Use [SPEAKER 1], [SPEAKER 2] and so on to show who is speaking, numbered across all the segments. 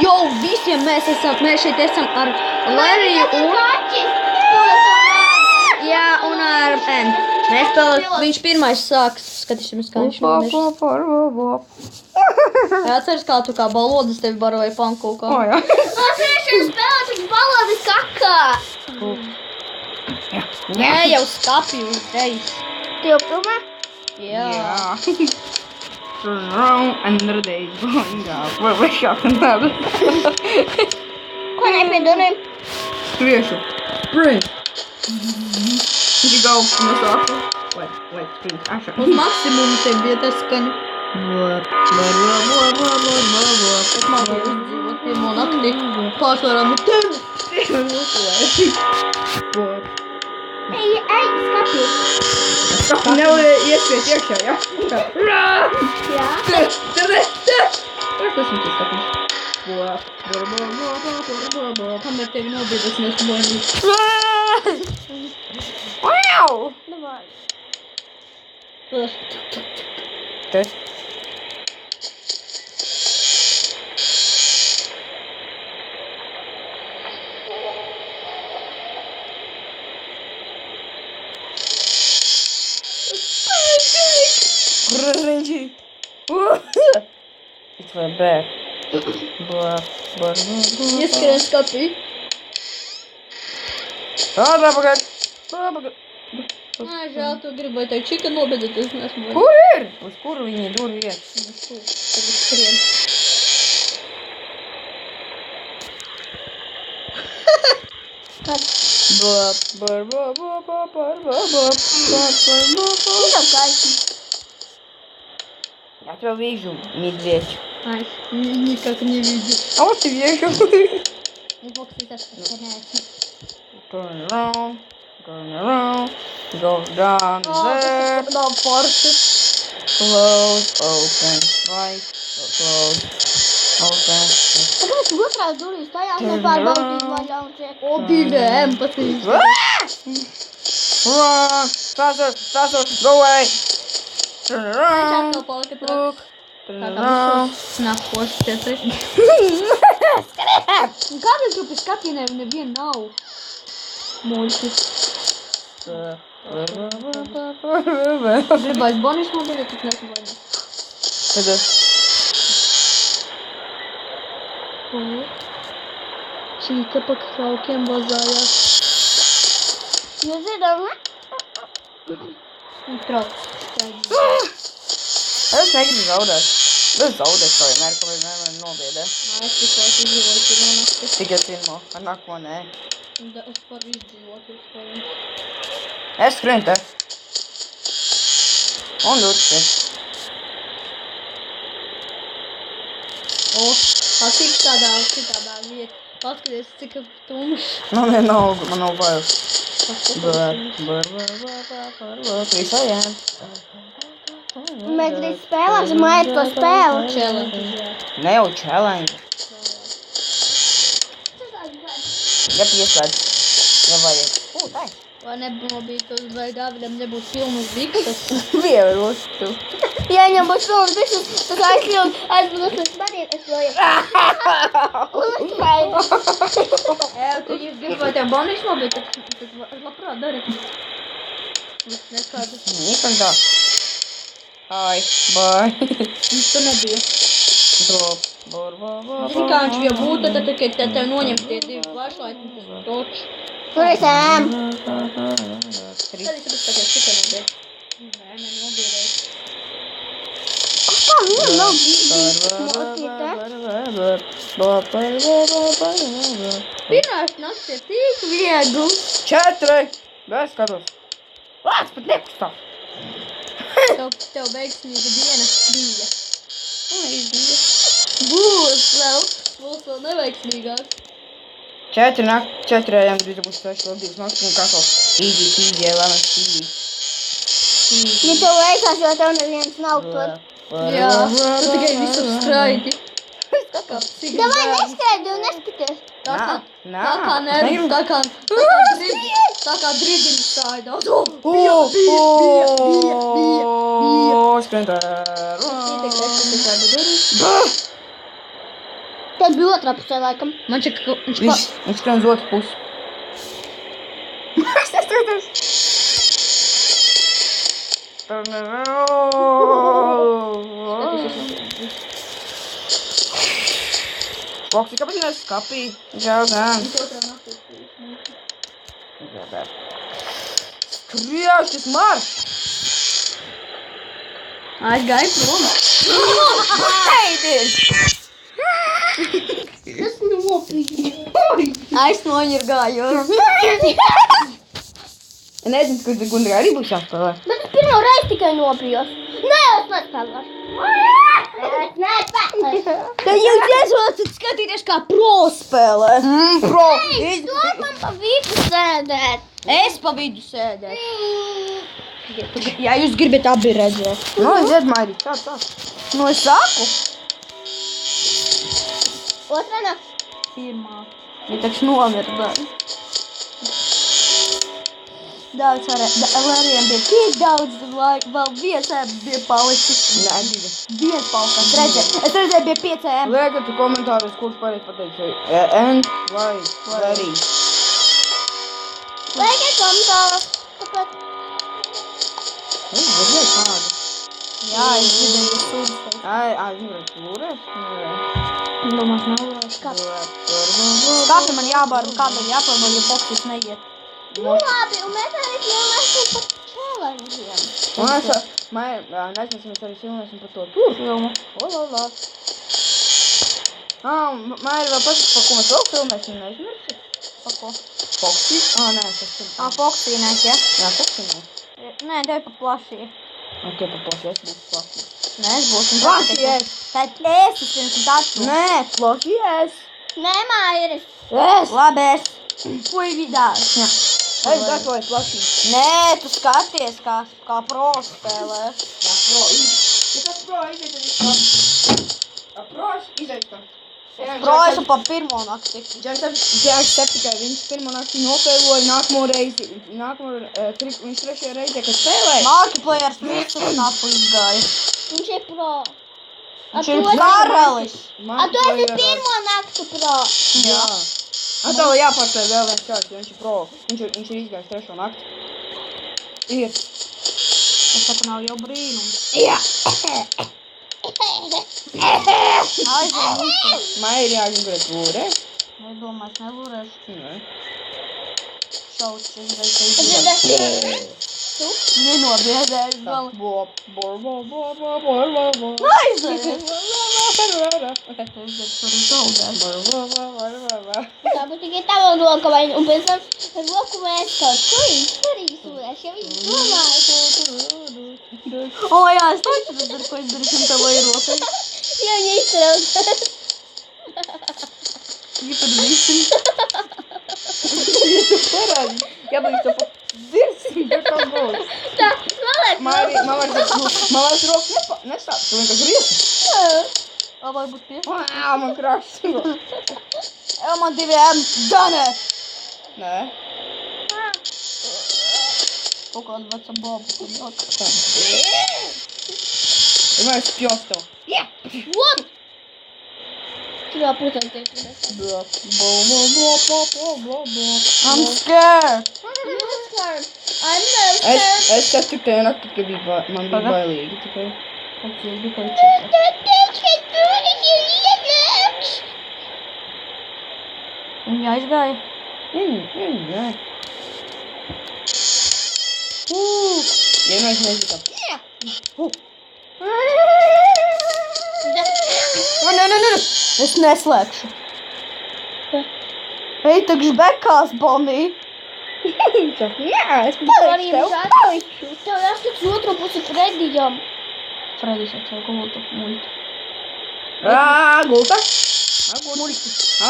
[SPEAKER 1] Jau visiem mēs šeit esam ar Lariju un... Jā, un ar N. Mēs spēlējam, viņš pirmais sāks, skatīsimies, kā viņš nomešas. Atceries, kā tu kā balodas tevi baroja pankūkā.
[SPEAKER 2] O, jā.
[SPEAKER 3] Atcerēšana spēlētas balodas kakā.
[SPEAKER 1] Nē, jau skapju uzreiz.
[SPEAKER 3] Tu jau filmē?
[SPEAKER 1] Jā.
[SPEAKER 2] Another day is going up. We're shocking that.
[SPEAKER 3] Ko nepiedorim?
[SPEAKER 2] Priešu. Priešu. You go no sāku. Wait, please. Asha.
[SPEAKER 1] Uz maksimumu tev bija tas skaņa. Es mācīju uzdzīvot pirmo nakti. Pārsvarā no tevi.
[SPEAKER 3] Ej, skapju.
[SPEAKER 2] Nevarēja iespiet iekšā, ja?
[SPEAKER 3] Jā.
[SPEAKER 2] Kas viņš ir skapis?
[SPEAKER 1] Kamēr tevi nobiedās, mēs bojam.
[SPEAKER 2] Wow!
[SPEAKER 3] Davai.
[SPEAKER 2] Tas. Cringy. It's my back.
[SPEAKER 1] Ieskrien skapī.
[SPEAKER 2] Pagaid.
[SPEAKER 1] Nē, žēl, tu gribēji tev čika nobiedāt, es neesmu bojam.
[SPEAKER 2] Kur ir? Uz kuru viņi dur iet?
[SPEAKER 1] Tagad skrien.
[SPEAKER 3] Visam kaisi.
[SPEAKER 2] Я тебя вижу, медведь.
[SPEAKER 1] Ай, никак не видит.
[SPEAKER 2] А вот и вижу.
[SPEAKER 3] Бог світав спостерігається.
[SPEAKER 2] Turn around, go down there.
[SPEAKER 1] Да, парти.
[SPEAKER 2] Close, open, right, close, open.
[SPEAKER 3] Tagad otrā durvis tajā nepārbaudīt vaļā un ček.
[SPEAKER 1] O, divi empatijas.
[SPEAKER 2] Run, faster, go away. Turn
[SPEAKER 1] Viņš
[SPEAKER 2] around,
[SPEAKER 1] atkal palika traks.
[SPEAKER 2] turn
[SPEAKER 1] Tā kā
[SPEAKER 2] around.
[SPEAKER 1] visos snapoši četri. Kādas grupas skapīnēm neviena nav? Muļķi. Gribēs bonus mobilēt, tad neesmu vaļā.
[SPEAKER 2] Tagad.
[SPEAKER 1] Čīka pa kraukiem vazājās.
[SPEAKER 3] Jūs zinām, ne?
[SPEAKER 1] Un trauks.
[SPEAKER 2] Es negribu zaudēt. Es zaudēšu to vienmēr, ka mēs nevaram nobiedē.
[SPEAKER 1] Es tikās izdzīvoju pirmo nakti.
[SPEAKER 2] Tikai pirmo, ar nākamo nē.
[SPEAKER 1] Un es varu izdzīvot iespējams.
[SPEAKER 2] Es skrienu te. Un durši.
[SPEAKER 1] O, cik tādā vietā. Paskaties, cik tumšs.
[SPEAKER 2] Man vienalga, man nav bail.
[SPEAKER 1] Paskaties.
[SPEAKER 2] Visajām.
[SPEAKER 3] Mēs drīz spēlēsim, māja to spēli.
[SPEAKER 1] Challenge, jā.
[SPEAKER 2] Ne jau challenge. Ja pieslēdz. Ja vajag. Tā ir.
[SPEAKER 1] Vai nebija vai Dāvidam nebūtu pilnas bikses?
[SPEAKER 2] Vieros tu.
[SPEAKER 3] Ja viņam būs pilns bišus, tad aizbūs līdz badiem, es vēl
[SPEAKER 1] Tu gribēji tev bonus mobilēt, tad labprāt dari. Nekāda.
[SPEAKER 2] Никогда. Ai, bye.
[SPEAKER 1] Viņš tu nebija.
[SPEAKER 2] Drop.
[SPEAKER 1] Zini, kā viņš jau būtu, tad tikai tev noņemt tie divi flashlight un tas točs.
[SPEAKER 3] Tur esam.
[SPEAKER 1] Tad es tāpēc paties tikai nobiedēt. Nē, nenobiedēt.
[SPEAKER 3] Kā viņam nav bijis mocītē?
[SPEAKER 1] Pirmās nakts ir tik viegli.
[SPEAKER 2] 4. Bez skatos. Lāc, pat nekustās.
[SPEAKER 1] Tev veiksmīga diena bija. Būs vēl neveiksmīgāk.
[SPEAKER 2] 4 ejam, drīz būs 6 vēl 2 nakts un kasos. Easy, 11,
[SPEAKER 3] Ja tev veikās, jo tev neviens nav tur.
[SPEAKER 1] Jā, tu tikai visur skraidi.
[SPEAKER 3] Davai neskrēdi un neskaties.
[SPEAKER 1] Tā kā
[SPEAKER 2] negribu.
[SPEAKER 1] tā kā dridiņš stāidās.
[SPEAKER 2] Sprinter.
[SPEAKER 3] Te Tas bija otrā pusē, laikam.
[SPEAKER 1] Man šķiet, ka
[SPEAKER 2] Viņš skrien uz otru pusi. Es nestrādāju. Foksi, kāpēc neesi skapī? Žēl, gan. Skriež, tas marš!
[SPEAKER 1] aizgāja prom.
[SPEAKER 3] Tas nopīja.
[SPEAKER 1] Aiznoņirgāju.
[SPEAKER 2] Nezinu, kur Gundrā arī būs jāspēlē.
[SPEAKER 3] Bet es pirmo reizi tikai nopījos. Nē, es nespēlēšu. Es nespēlēšu.
[SPEAKER 1] Tad jūs iesūtat skatīties, kā pro spēlē.
[SPEAKER 2] Pro!
[SPEAKER 3] Domam pa vidu sēdēt.
[SPEAKER 1] Es pa vidu sēdēju. Ja jūs gribat abi redzēt.
[SPEAKER 2] Nu, aiziet, Mairi, tā.
[SPEAKER 1] Nu, es saku.
[SPEAKER 3] Otrā nakts.
[SPEAKER 1] Pirmā. Ja taču nomirda. Daudz lēriem bija tik daudz laika, vēl viens bija palicis.
[SPEAKER 2] Nē, divi.
[SPEAKER 1] Viens palikās, redzēt. Es redzēju, bija 5 M.
[SPEAKER 2] Liekat komentāros, kurš pareizi pateica. N vai Larry.
[SPEAKER 3] Liekat komentāros. Tāpēc.
[SPEAKER 2] Redzēju kādu.
[SPEAKER 1] Jā, es dzirdēju, ka sūdzēs.
[SPEAKER 2] Lūrēs?
[SPEAKER 1] Domās, nav lēs. Kāpēc man jābāra, kādam jāpārbaud, ja Foxis neiet?
[SPEAKER 3] Nu labi, un mēs arī filmēsim par challengeiem.
[SPEAKER 2] Mēs arī filmēsim par to tur.
[SPEAKER 1] Filmu.
[SPEAKER 2] Olala. Mairi, vēl pasaka, par ko mēs vēl filmēsim, neizmirsi?
[SPEAKER 1] Pa ko?
[SPEAKER 2] Foxy? Nē, tas ir.
[SPEAKER 1] Foxīnēs, ja?
[SPEAKER 2] Jā, Foxy nē.
[SPEAKER 1] Nē, tev pa plašie.
[SPEAKER 2] Ok, pa plaši, es būšu plaši.
[SPEAKER 1] Nē, es būšu.
[SPEAKER 2] Plašies!
[SPEAKER 1] Tad es esmu tāds.
[SPEAKER 2] Nē, plašies!
[SPEAKER 3] Nē, Mairis.
[SPEAKER 2] Es!
[SPEAKER 1] Labi, es. Puj vidās. Jā.
[SPEAKER 2] Es gatavoju plaši.
[SPEAKER 1] Nē, tu skaties, kā pro spēlē.
[SPEAKER 2] Jā, pro, ja tas pro iziet, tad viss pro iziet tā.
[SPEAKER 1] Pro esmu pa pirmo nakti.
[SPEAKER 2] Džeks tikai viņš pirmo nakti nofēloja, nākamo viņš trešajā reizē, kad spēlēja.
[SPEAKER 1] Markiplayers visu snapu izgāja.
[SPEAKER 3] Viņš ir pro.
[SPEAKER 1] Viņš ir karalis.
[SPEAKER 3] A tu esi pirmo naktu pro.
[SPEAKER 2] Jā. Tev jāpārstāv vēl viens čārts, jo viņš ir pro. Viņš ir izgājis trešo nakti. Ir.
[SPEAKER 1] Es saku, nav jau brīnums.
[SPEAKER 2] Jā.
[SPEAKER 1] Aizvien.
[SPEAKER 2] Mairi jāgribat lūrēs.
[SPEAKER 1] Es domāju, es nelūrēšu.
[SPEAKER 2] Nē.
[SPEAKER 1] Šauts izdarīt. Nenobiedēju vēl. Aizvien. Es tur zaudēju.
[SPEAKER 3] Tāpēc tikai tava roka vai, un pēc tam ar roku mēs kaut ko izdarīsim. Es jau domāju.
[SPEAKER 1] O, jā, es taču nezinu, ko izdarīsim tavai rokai.
[SPEAKER 3] Jā, viņa izstrauc.
[SPEAKER 2] Iepazīsim. Parādi. Jābūt to pat dzirsim, bet tā būs.
[SPEAKER 3] Tā, malēk.
[SPEAKER 2] Mavars rokas nestāp, tu vienkārši riesi.
[SPEAKER 1] O, varbūt pie.
[SPEAKER 2] Man krāšs.
[SPEAKER 1] Man 2 M. Done it.
[SPEAKER 2] Nē.
[SPEAKER 1] Kaut kāda veca boba.
[SPEAKER 2] Man ir spjons tev.
[SPEAKER 3] What? Tu vēl protams.
[SPEAKER 1] I'm scared.
[SPEAKER 2] Es tas tikai nakti, kad man bija bailīgi tikai.
[SPEAKER 1] Viņa aizgāja.
[SPEAKER 2] Jā. Vienmēr nezinu.
[SPEAKER 1] Nē. Es neslēgšu. Ej, takš bekās, Bonnie.
[SPEAKER 2] Jā, es
[SPEAKER 3] Arī palikšu. Tev jāskatās otro pusi Fredijam.
[SPEAKER 1] Fredijs atcēl gultu muļtu.
[SPEAKER 2] Gulta.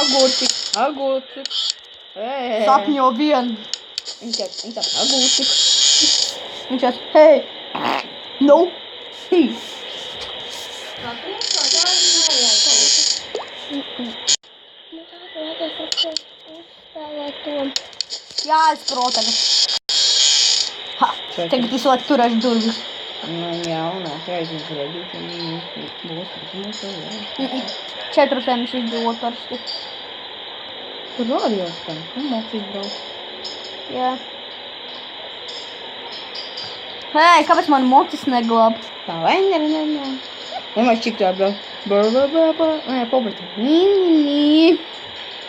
[SPEAKER 2] Agurti.
[SPEAKER 1] Sapņo vien.
[SPEAKER 2] Viņš agurti.
[SPEAKER 1] Viņš jās, hei. No. Jā, es protu. Ha, tagad visu laiku turēšu durvis.
[SPEAKER 2] Jā, un atreiz uzredīt.
[SPEAKER 1] 4 tēmas izdzīvot parasti.
[SPEAKER 2] Tur rādījās tā. Moks izbrauc.
[SPEAKER 1] Jā. Hei, kāpēc man mocis neglāb?
[SPEAKER 2] Tā vainera nemā. Nemaz čik tā brauc. Nē, pobrati.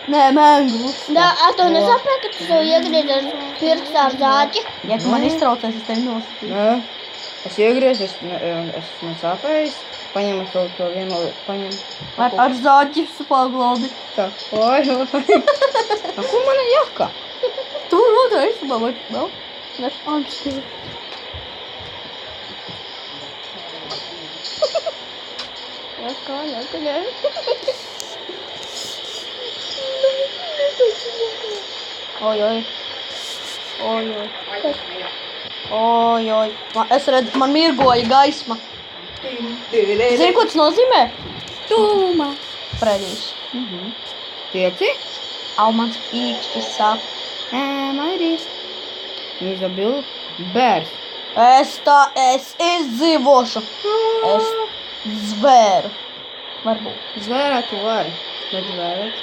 [SPEAKER 1] Nē, mangus.
[SPEAKER 3] Da, a tu nesapēji, ka tu sev iegriezi ar pirkstā ar zāģi?
[SPEAKER 1] Ja tu man iztraucies, es tevi nosūtīju.
[SPEAKER 2] Nē. Es iegriezu, es nesāpējis. Paņem es to vienu, paņem.
[SPEAKER 1] Ar zāģi paglaubi.
[SPEAKER 2] Tā, oi. A, ko mana jaka?
[SPEAKER 1] Tu rodā istabā vai vēl? Nes anstivi.
[SPEAKER 3] Jaka.
[SPEAKER 1] Oi. Es redzu, man mirgoja gaisma. Zini, ko tas nozīmē? Tūma. Fredijs.
[SPEAKER 2] Tieci?
[SPEAKER 1] Au, mans īkšķis sāp.
[SPEAKER 2] Man ir īsti. Izabila bērs.
[SPEAKER 1] Es izdzīvošu. Es zvēru. Varbūt.
[SPEAKER 2] Zvērēt tu vari. Bet zvērēt.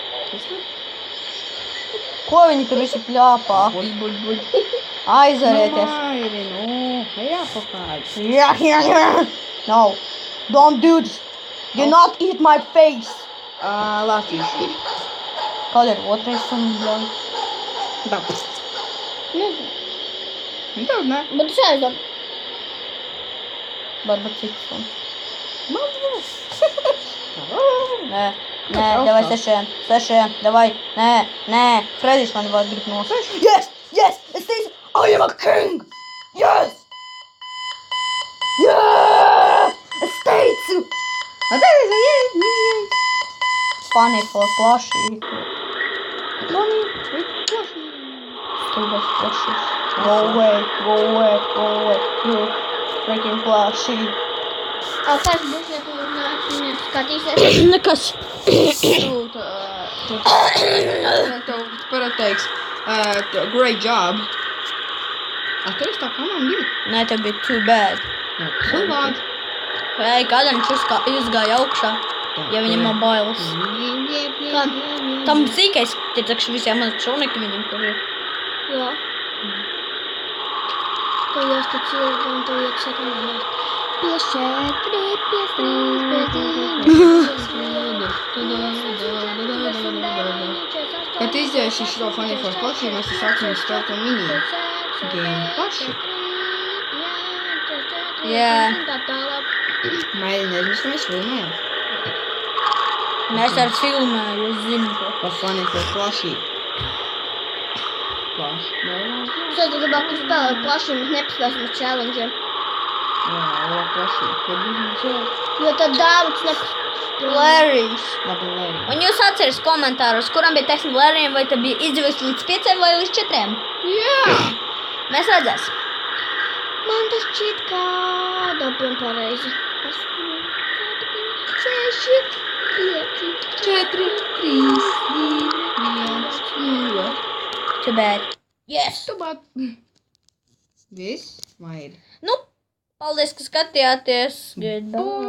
[SPEAKER 1] Ko viņi tur visi pļāpā?
[SPEAKER 2] Buļ.
[SPEAKER 1] Aizarieties.
[SPEAKER 2] Mairi, jāpakāj.
[SPEAKER 1] Yeah. No. Don't do this. Do not eat my face.
[SPEAKER 2] Latviešu.
[SPEAKER 1] Kāda ir otrais suns, bļauj?
[SPEAKER 2] Dabas.
[SPEAKER 3] Nezinu.
[SPEAKER 2] Daudz, ne?
[SPEAKER 3] Bet es aizdomu.
[SPEAKER 1] Varbūt cits suns.
[SPEAKER 2] Mazliet.
[SPEAKER 1] Nē, davai sešiem, davai. Nē. Fredijs man var grib nosaukt. Yes, es teicu, I am a king. Yes. Es teicu. Funny for plushie. Stupid plushies. Go away. You freaking plushie.
[SPEAKER 3] Kāds būs, ja tu nāc skatīsies?
[SPEAKER 1] Nekas.
[SPEAKER 2] Tev pateiks, great job. Tur es tā komanda divi.
[SPEAKER 1] Nē, tev bija too bad.
[SPEAKER 2] Too bad.
[SPEAKER 1] Hei, kādam izgāja augšā, ja viņam nav bailes. Tam zīkais, tie takši visiem man šoneki viņam tur ir.
[SPEAKER 3] Jā. Tu jāstic ilgi un tu iet sekundēt. 5, 4,
[SPEAKER 2] Kad izdzēši šo Funny for Plushie, mēs te sāksim spēlēt to mini game paši.
[SPEAKER 1] Jā.
[SPEAKER 2] Mairi, nezinu, ka mēs filmējam.
[SPEAKER 1] Mēs ar filmēju, es zinu to.
[SPEAKER 2] Pa Funny for Plushie.
[SPEAKER 3] Es gribētu, ka spēlēt plaši, mēs nepaspēsim ar challenge'iem.
[SPEAKER 2] Jā, Plushie. Kad būsim čēl?
[SPEAKER 3] Jo tad Dāvids nepaspēsim.
[SPEAKER 1] Larrys.
[SPEAKER 2] Labi, Larry.
[SPEAKER 1] Un jūs atceries komentāros, kuram bija teksni Larrym, vai te bija izdzīvojis līdz 5 vai līdz 4?
[SPEAKER 2] Jā!
[SPEAKER 1] Mēs redzēsim.
[SPEAKER 3] Man tas šķiet kā dabiem pareizi. 6, 5,
[SPEAKER 2] 4, 3, 2, 1, 0.
[SPEAKER 1] Too bad. Yes.
[SPEAKER 2] Tubāt. Viss, Mairi.
[SPEAKER 1] Nu, paldies, ka skatījāties. Goodbye.